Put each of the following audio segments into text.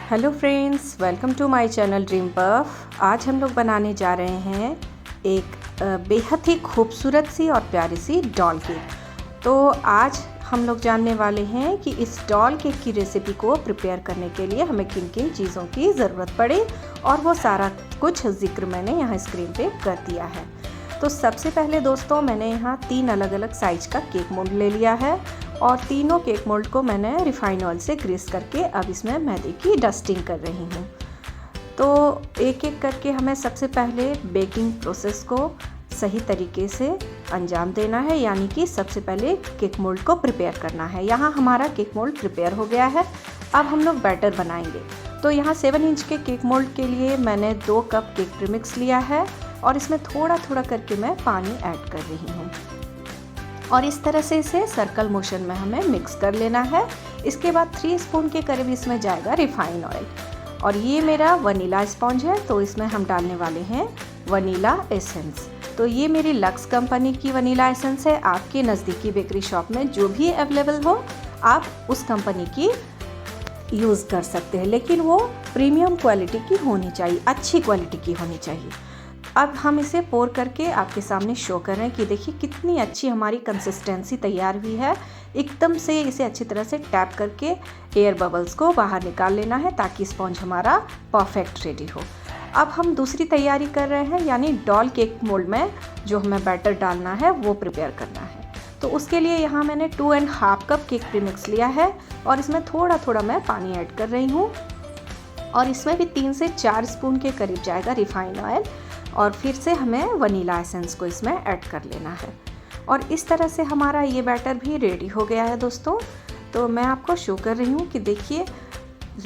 Hello friends, welcome to my channel Dream Puff. आज हम लोग बनाने जा रहे हैं एक बेहद ही खूबसूरत सी और प्यारी सी डॉल केक। तो आज हम लोग जानने वाले हैं कि इस डॉल केक की रेसिपी को प्रिपेयर करने के लिए हमें किन किन चीज़ों की ज़रूरत पड़े, और वो सारा कुछ जिक्र मैंने यहाँ स्क्रीन पे कर दिया है। तो सबसे पहले दोस्तों, मैंने यहाँ 3 अलग अलग साइज का केक मोल्ड ले लिया है और तीनों केक मोल्ड को मैंने रिफाइन ऑयल से ग्रीस करके अब इसमें मैदे की डस्टिंग कर रही हूँ। तो एक एक करके हमें सबसे पहले बेकिंग प्रोसेस को सही तरीके से अंजाम देना है, यानी कि सबसे पहले केक मोल्ड को प्रिपेयर करना है। यहाँ हमारा केक मोल्ड प्रिपेयर हो गया है। अब हम लोग बैटर बनाएंगे। तो यहाँ 7 इंच के केक मोल्ड के लिए मैंने 2 कप केक प्रीमिक्स लिया है और इसमें थोड़ा थोड़ा करके मैं पानी ऐड कर रही हूँ और इस तरह से इसे सर्कल मोशन में हमें मिक्स कर लेना है। इसके बाद 3 स्पून के करीब इसमें जाएगा रिफाइन ऑयल, और ये मेरा वनीला स्पॉन्ज है तो इसमें हम डालने वाले हैं वनीला एसेंस। तो ये मेरी लक्स कंपनी की वनीला एसेंस है। आपके नज़दीकी बेकरी शॉप में जो भी अवेलेबल हो आप उस कंपनी की यूज़ कर सकते हैं, लेकिन वो प्रीमियम क्वालिटी की होनी चाहिए, अच्छी क्वालिटी की होनी चाहिए। अब हम इसे पोर करके आपके सामने शो कर रहे हैं कि देखिए कितनी अच्छी हमारी कंसिस्टेंसी तैयार हुई है। एकदम से इसे अच्छी तरह से टैप करके एयर बबल्स को बाहर निकाल लेना है ताकि स्पॉन्ज हमारा परफेक्ट रेडी हो। अब हम दूसरी तैयारी कर रहे हैं, यानी डॉल केक मोल्ड में जो हमें बैटर डालना है वो प्रिपेयर करना है। तो उसके लिए यहाँ मैंने 2.5 कप केक प्रीमिक्स लिया है और इसमें थोड़ा थोड़ा मैं पानी ऐड कर रही हूँ, और इसमें भी 3 से 4 स्पून के करीब जाएगा रिफाइन ऑयल, और फिर से हमें वनीला एसेंस को इसमें ऐड कर लेना है। और इस तरह से हमारा ये बैटर भी रेडी हो गया है दोस्तों। तो मैं आपको शो कर रही हूँ कि देखिए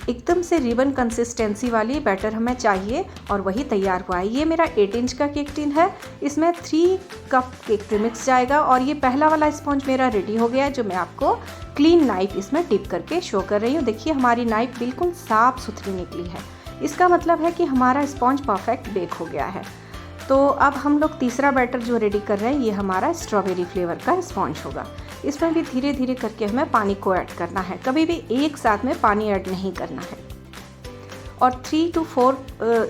एकदम से रिबन कंसिस्टेंसी वाली बैटर हमें चाहिए और वही तैयार हुआ है। ये मेरा 8 इंच का केक टिन है, इसमें 3 कप केक प्रीमिक्स जाएगा, और ये पहला वाला स्पॉन्ज मेरा रेडी हो गया है जो मैं आपको क्लीन नाइफ इसमें टिप करके शो कर रही हूँ। देखिए हमारी नाइफ बिल्कुल साफ़ सुथरी निकली है, इसका मतलब है कि हमारा स्पॉन्ज परफेक्ट बेक हो गया है। तो अब हम लोग तीसरा बैटर जो रेडी कर रहे हैं ये हमारा स्ट्रॉबेरी फ्लेवर का स्पॉन्ज होगा। इसमें भी धीरे धीरे करके हमें पानी को ऐड करना है, कभी भी एक साथ में पानी ऐड नहीं करना है। और 3 to 4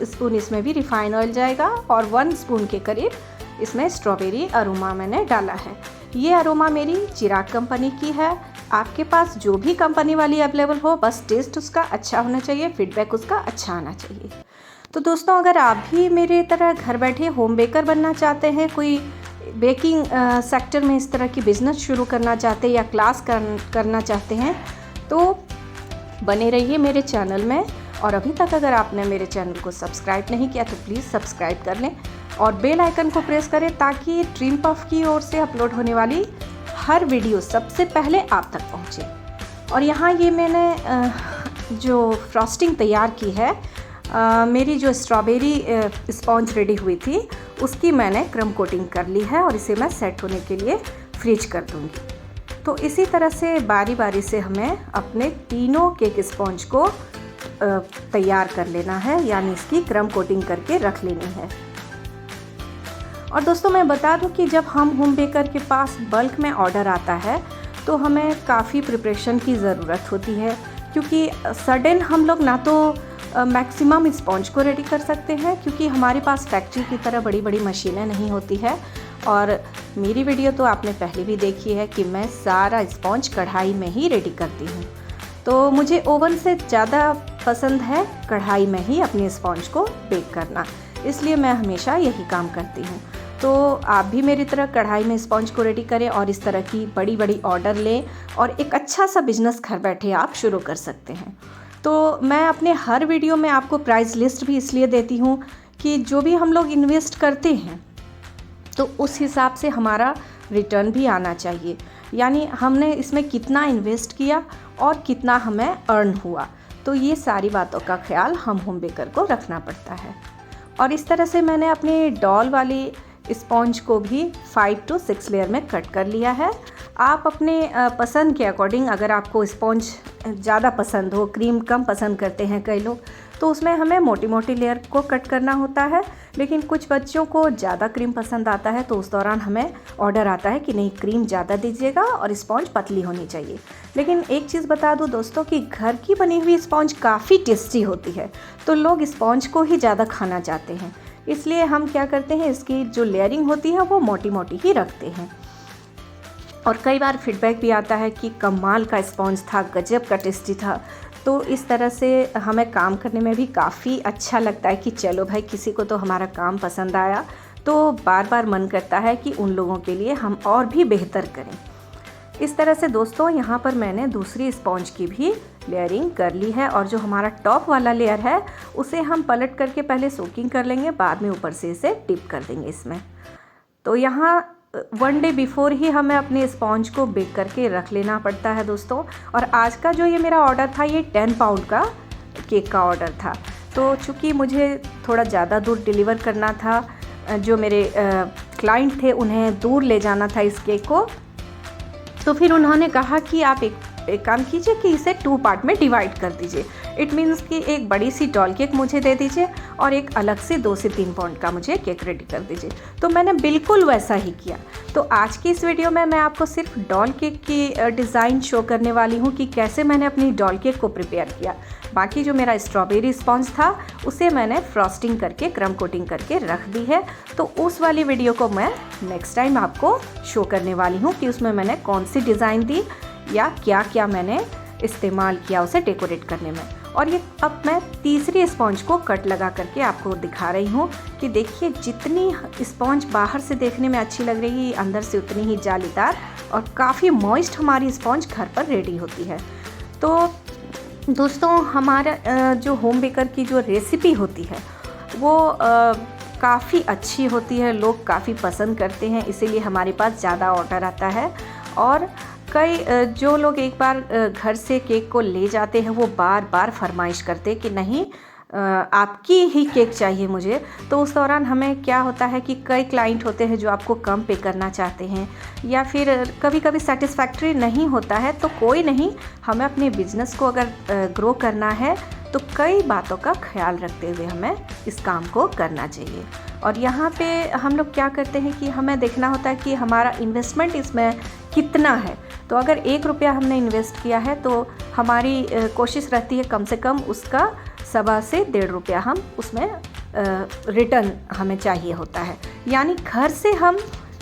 स्पून इसमें भी रिफाइन ऑयल जाएगा, और 1 स्पून के करीब इसमें स्ट्रॉबेरी अरोमा मैंने डाला है। ये अरोमा मेरी चिराग कंपनी की है। आपके पास जो भी कंपनी वाली अवेलेबल हो, बस टेस्ट उसका अच्छा होना चाहिए, फीडबैक उसका अच्छा आना चाहिए। तो दोस्तों, अगर आप भी मेरे तरह घर बैठे होम बेकर बनना चाहते हैं, कोई बेकिंग सेक्टर में इस तरह की बिज़नेस शुरू करना चाहते हैं या क्लास करना चाहते हैं, तो बने रहिए मेरे चैनल में। और अभी तक अगर आपने मेरे चैनल को सब्सक्राइब नहीं किया तो प्लीज़ सब्सक्राइब कर लें और बेल आइकन को प्रेस करें ताकि ड्रीम पफ की ओर से अपलोड होने वाली हर वीडियो सबसे पहले आप तक पहुँचे। और यहाँ ये मैंने जो फ्रॉस्टिंग तैयार की है, मेरी जो स्ट्रॉबेरी स्पॉन्ज रेडी हुई थी उसकी मैंने क्रम कोटिंग कर ली है और इसे मैं सेट होने के लिए फ्रीज कर दूँगी। तो इसी तरह से बारी बारी से हमें अपने तीनों केक स्पॉन्ज को तैयार कर लेना है, यानी इसकी क्रम कोटिंग करके रख लेनी है। और दोस्तों, मैं बता दूं कि जब हम होम बेकर के पास बल्क में ऑर्डर आता है तो हमें काफ़ी प्रिपरेशन की ज़रूरत होती है, क्योंकि सडन हम लोग ना तो मैक्सिमम स्पॉन्ज को रेडी कर सकते हैं, क्योंकि हमारे पास फैक्ट्री की तरह बड़ी बड़ी मशीनें नहीं होती है। और मेरी वीडियो तो आपने पहले भी देखी है कि मैं सारा स्पॉन्ज कढ़ाई में ही रेडी करती हूँ। तो मुझे ओवन से ज़्यादा पसंद है कढ़ाई में ही अपने स्पॉन्ज को बेक करना, इसलिए मैं हमेशा यही काम करती हूँ। तो आप भी मेरी तरह कढ़ाई में स्पॉन्ज को रेडी करें और इस तरह की बड़ी बड़ी ऑर्डर लें और एक अच्छा सा बिजनेस घर बैठे आप शुरू कर सकते हैं। तो मैं अपने हर वीडियो में आपको प्राइस लिस्ट भी इसलिए देती हूँ कि जो भी हम लोग इन्वेस्ट करते हैं तो उस हिसाब से हमारा रिटर्न भी आना चाहिए, यानी हमने इसमें कितना इन्वेस्ट किया और कितना हमें अर्न हुआ। तो ये सारी बातों का ख्याल हम होम बेकर को रखना पड़ता है। और इस तरह से मैंने अपने डॉल वाली स्पॉन्ज को भी 5 to 6 लेयर में कट कर लिया है। आप अपने पसंद के अकॉर्डिंग, अगर आपको स्पॉन्ज ज़्यादा पसंद हो, क्रीम कम पसंद करते हैं कई लोग, तो उसमें हमें मोटी मोटी लेयर को कट करना होता है। लेकिन कुछ बच्चों को ज़्यादा क्रीम पसंद आता है, तो उस दौरान हमें ऑर्डर आता है कि नहीं, क्रीम ज़्यादा दीजिएगा और स्पॉन्ज पतली होनी चाहिए। लेकिन एक चीज़ बता दूं दोस्तों कि घर की बनी हुई स्पॉन्ज काफ़ी टेस्टी होती है, तो लोग स्पॉन्ज को ही ज़्यादा खाना चाहते हैं। इसलिए हम क्या करते हैं, इसकी जो लेयरिंग होती है वो मोटी मोटी ही रखते हैं। और कई बार फीडबैक भी आता है कि कमाल का स्पॉन्ज था, गजब का टेस्टी था। तो इस तरह से हमें काम करने में भी काफ़ी अच्छा लगता है कि चलो भाई, किसी को तो हमारा काम पसंद आया, तो बार बार मन करता है कि उन लोगों के लिए हम और भी बेहतर करें। इस तरह से दोस्तों यहाँ पर मैंने दूसरी स्पॉन्ज की भी लेयरिंग कर ली है, और जो हमारा टॉप वाला लेयर है उसे हम पलट करके पहले सोकिंग कर लेंगे, बाद में ऊपर से इसे टिप कर देंगे इसमें। तो यहाँ 1 डे बिफोर ही हमें अपने स्पॉन्ज को बेक करके रख लेना पड़ता है दोस्तों। और आज का जो ये मेरा ऑर्डर था, ये 10 पाउंड का केक का ऑर्डर था। तो चूँकि मुझे थोड़ा ज़्यादा दूर डिलीवर करना था, जो मेरे क्लाइंट थे उन्हें दूर ले जाना था इस केक को, तो फिर उन्होंने कहा कि आप एक काम कीजिए कि इसे 2 पार्ट में डिवाइड कर दीजिए। इट मीन्स कि एक बड़ी सी डॉल केक मुझे दे दीजिए और एक अलग से 2 से 3 पाउंड का मुझे केक रेडी कर दीजिए। तो मैंने बिल्कुल वैसा ही किया। तो आज की इस वीडियो में मैं आपको सिर्फ डॉल केक की डिज़ाइन शो करने वाली हूँ कि कैसे मैंने अपनी डॉल केक को प्रिपेयर किया। बाकी जो मेरा स्ट्रॉबेरी स्पॉन्ज था उसे मैंने फ्रॉस्टिंग करके, क्रम कोटिंग करके रख दी है। तो उस वाली वीडियो को मैं नेक्स्ट टाइम आपको शो करने वाली हूँ कि उसमें मैंने कौन सी डिज़ाइन दी या क्या क्या मैंने इस्तेमाल किया उसे डेकोरेट करने में। और ये अब मैं तीसरी स्पॉन्ज को कट लगा करके आपको दिखा रही हूँ कि देखिए, जितनी स्पॉन्ज बाहर से देखने में अच्छी लग रही है, अंदर से उतनी ही जालीदार और काफ़ी मॉइस्ट हमारी स्पॉन्ज घर पर रेडी होती है। तो दोस्तों, हमारा जो होम बेकर की जो रेसिपी होती है वो काफ़ी अच्छी होती है, लोग काफ़ी पसंद करते हैं, इसीलिए हमारे पास ज़्यादा ऑर्डर आता है। और कई जो लोग एक बार घर से केक को ले जाते हैं वो बार बार फरमाइश करते हैं कि नहीं, आपकी ही केक चाहिए मुझे। तो उस दौरान हमें क्या होता है कि कई क्लाइंट होते हैं जो आपको कम पे करना चाहते हैं, या फिर कभी कभी सेटिस्फैक्ट्री नहीं होता है। तो कोई नहीं, हमें अपने बिजनेस को अगर ग्रो करना है तो कई बातों का ख्याल रखते हुए हमें इस काम को करना चाहिए। और यहाँ पे हम लोग क्या करते हैं कि हमें देखना होता है कि हमारा इन्वेस्टमेंट इसमें कितना है। तो अगर 1 रुपया हमने इन्वेस्ट किया है तो हमारी कोशिश रहती है कम से कम उसका 1.25 से 1.5 रुपया हम उसमें रिटर्न हमें चाहिए होता है। यानी घर से हम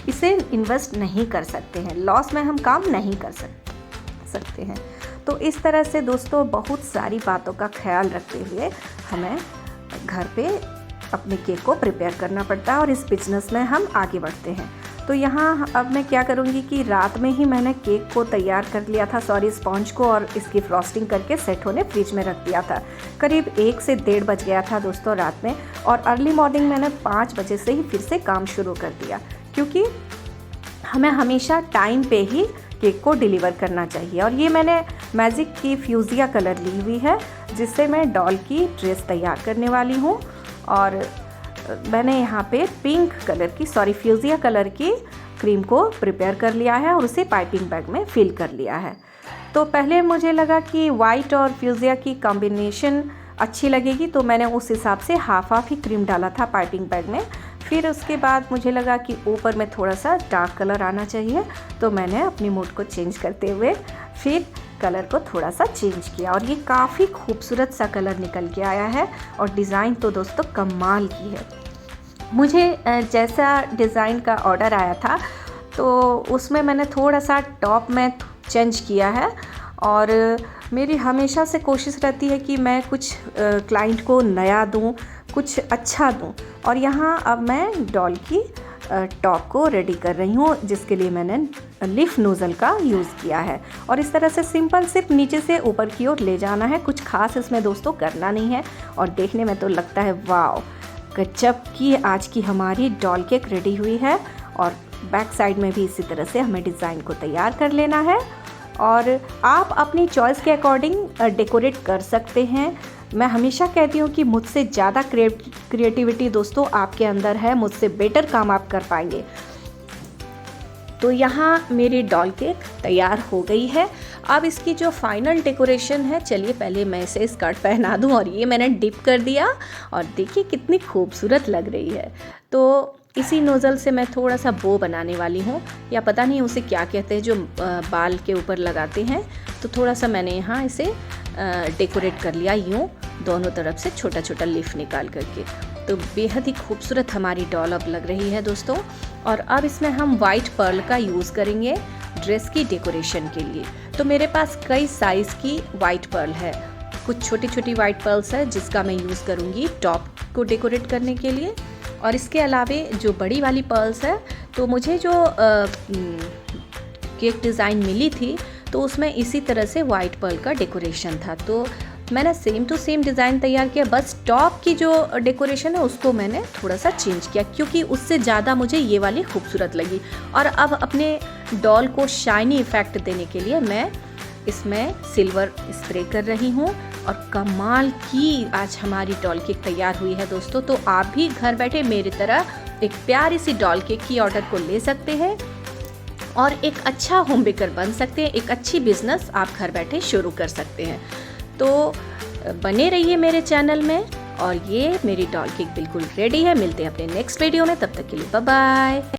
इसे इन्वेस्ट नहीं कर सकते हैं, लॉस में हम काम नहीं कर सकते हैं। तो इस तरह से दोस्तों बहुत सारी बातों का ख्याल रखते हुए हमें घर पे अपने केक को प्रिपेयर करना पड़ता है और इस बिज़नेस में हम आगे बढ़ते हैं। तो यहाँ अब मैं क्या करूँगी कि रात में ही मैंने केक को तैयार कर लिया था, स्पॉन्ज को, और इसकी फ्रॉस्टिंग करके सेट होने फ्रिज में रख दिया था। करीब 1 से 1.5 बज गया था दोस्तों रात में, और अर्ली मॉर्निंग मैंने 5 बजे से ही फिर से काम शुरू कर दिया, क्योंकि हमें हमेशा टाइम पे ही केक को डिलीवर करना चाहिए। और ये मैंने मैजिक की फ्यूजिया कलर ली हुई है, जिससे मैं डॉल की ड्रेस तैयार करने वाली हूँ। और मैंने यहाँ पे पिंक कलर की, फ्यूजिया कलर की क्रीम को प्रिपेयर कर लिया है और उसे पाइपिंग बैग में फिल कर लिया है। तो पहले मुझे लगा कि वाइट और फ्यूजिया की कॉम्बिनेशन अच्छी लगेगी, तो मैंने उस हिसाब से हाफ ही क्रीम डाला था पाइपिंग बैग में। फिर उसके बाद मुझे लगा कि ऊपर में थोड़ा सा डार्क कलर आना चाहिए, तो मैंने अपनी मूड को चेंज करते हुए फिर कलर को थोड़ा सा चेंज किया, और ये काफ़ी खूबसूरत सा कलर निकल के आया है। और डिज़ाइन तो दोस्तों कमाल की है। मुझे जैसा डिज़ाइन का ऑर्डर आया था तो उसमें मैंने थोड़ा सा टॉप में चेंज किया है, और मेरी हमेशा से कोशिश रहती है कि मैं कुछ क्लाइंट को नया दूं, कुछ अच्छा दूं। और यहाँ अब मैं डॉल की टॉप को रेडी कर रही हूँ, जिसके लिए मैंने लिफ नोज़ल का यूज़ किया है। और इस तरह से सिंपल सिर्फ नीचे से ऊपर की ओर ले जाना है, कुछ खास इसमें दोस्तों करना नहीं है। और देखने में तो लगता है वाव, गजब की आज की हमारी डॉल केक रेडी हुई है। और बैक साइड में भी इसी तरह से हमें डिज़ाइन को तैयार कर लेना है, और आप अपनी चॉइस के अकॉर्डिंग डेकोरेट कर सकते हैं। मैं हमेशा कहती हूँ कि मुझसे ज़्यादा क्रिएटिविटी दोस्तों आपके अंदर है, मुझसे बेटर काम आप कर पाएंगे। तो यहाँ मेरी डॉल केक तैयार हो गई है। अब इसकी जो फाइनल डेकोरेशन है, चलिए पहले मैं इसे स्कर्ट पहना दूँ। और ये मैंने डिप कर दिया और देखिए कितनी खूबसूरत लग रही है। तो इसी नोज़ल से मैं थोड़ा सा बो बनाने वाली हूँ, या पता नहीं उसे क्या कहते हैं जो बाल के ऊपर लगाते हैं। तो थोड़ा सा मैंने यहाँ इसे डेकोरेट कर लिया यूँ, दोनों तरफ से छोटा छोटा लीफ निकाल करके। तो बेहद ही खूबसूरत हमारी डॉल अब लग रही है दोस्तों। और अब इसमें हम वाइट पर्ल का यूज़ करेंगे ड्रेस की डेकोरेशन के लिए। तो मेरे पास कई साइज़ की वाइट पर्ल है, कुछ छोटी छोटी वाइट पर्ल्स है जिसका मैं यूज़ करूँगी टॉप को डेकोरेट करने के लिए। और इसके अलावे जो बड़ी वाली पर्ल्स है, तो मुझे जो केक डिज़ाइन मिली थी तो उसमें इसी तरह से वाइट पर्ल का डेकोरेशन था। तो मैंने सेम टू सेम डिज़ाइन तैयार किया, बस टॉप की जो डेकोरेशन है उसको मैंने थोड़ा सा चेंज किया, क्योंकि उससे ज़्यादा मुझे ये वाली खूबसूरत लगी। और अब अपने डॉल को शाइनी इफ़ेक्ट देने के लिए मैं इसमें सिल्वर स्प्रे कर रही हूँ। और कमाल की आज हमारी डॉल केक तैयार हुई है दोस्तों। तो आप भी घर बैठे मेरी तरह एक प्यारी सी डॉल केक की ऑर्डर को ले सकते हैं और एक अच्छा होम बेकर बन सकते हैं, एक अच्छी बिजनेस आप घर बैठे शुरू कर सकते हैं। तो बने रहिए मेरे चैनल में। और ये मेरी डॉल केक बिल्कुल रेडी है। मिलते हैं अपने नेक्स्ट वीडियो में, तब तक के लिए बाय बाय।